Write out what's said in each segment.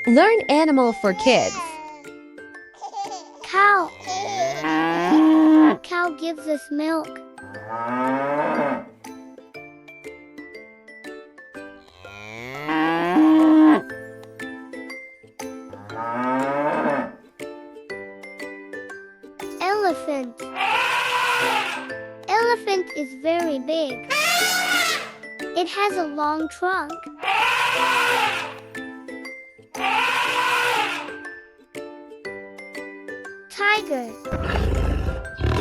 Learn animal for kids. Cow. Cow gives us milk. Elephant. Elephant is very big. It has a long trunk. Tiger.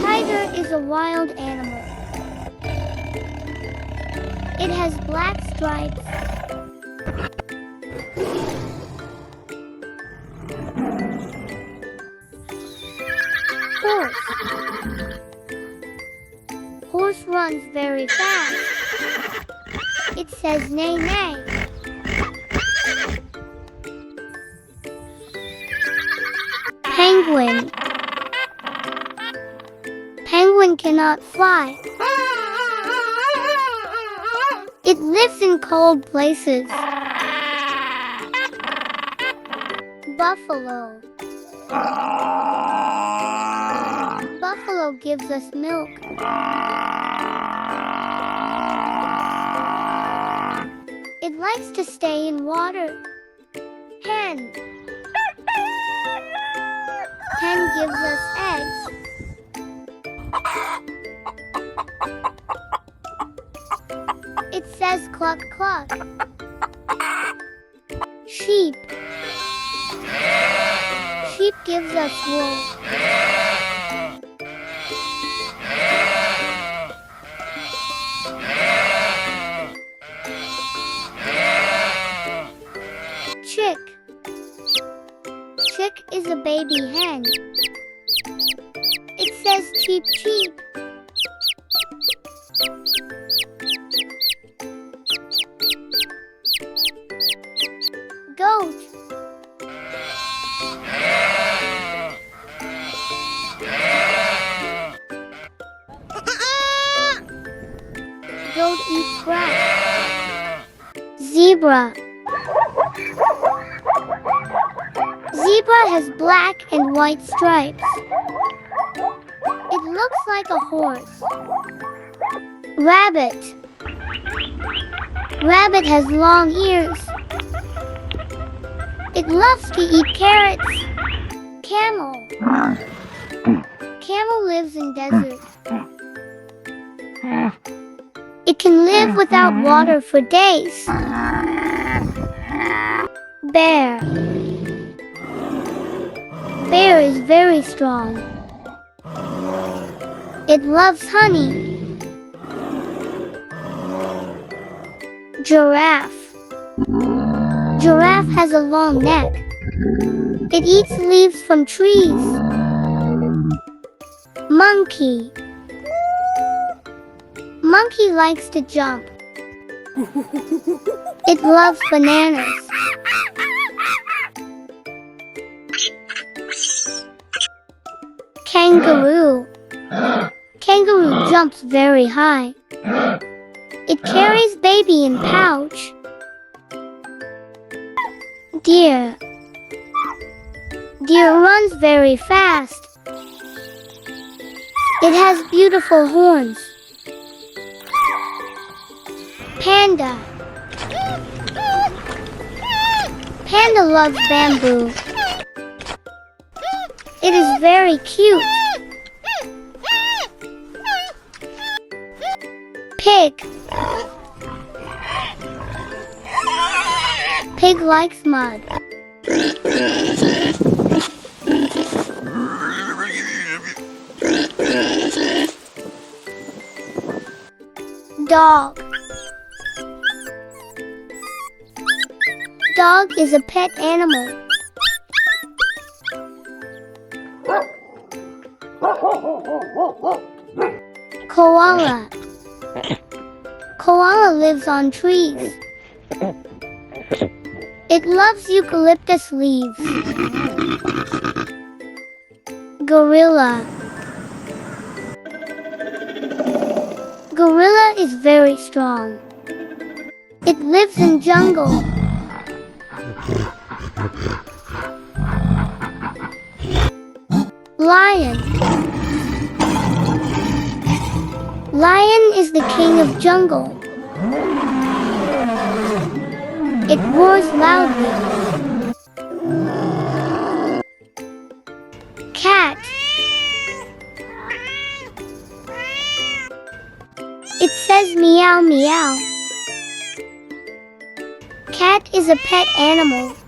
Tiger is a wild animal. It has black stripes. Horse. Horse runs very fast. It says neigh neigh. Penguin. Penguin cannot fly. It lives in cold places. Buffalo. Buffalo gives us milk. It likes to stay in water. Hen. Hen gives us eggs. It says cluck cluck. Sheep. Sheep gives us wool. Chick. Chick is a baby hen. It says cheep cheep. Goat. Goat eats grass. Zebra. Zebra has black and white stripes. It looks like a horse. Rabbit. Rabbit has long ears. It loves to eat carrots. Camel. Camel lives in desert. It can live without water for days. Bear. Bear is very strong. It loves honey. Giraffe. Giraffe has a long neck. It eats leaves from trees. Monkey. Monkey likes to jump. It loves bananas. Kangaroo. Kangaroo jumps very high. It carries baby in pouch. Deer. Deer runs very fast. It has beautiful horns. Panda. Panda loves bamboo. It is very cute. Pig. Pig likes mud. Dog. Dog is a pet animal. Koala. Koala lives on trees. It loves eucalyptus leaves. Gorilla. Gorilla is very strong. It lives in jungle. Lion. Lion is the king of jungle. It roars loudly. Cat. It says meow meow. Cat is a pet animal.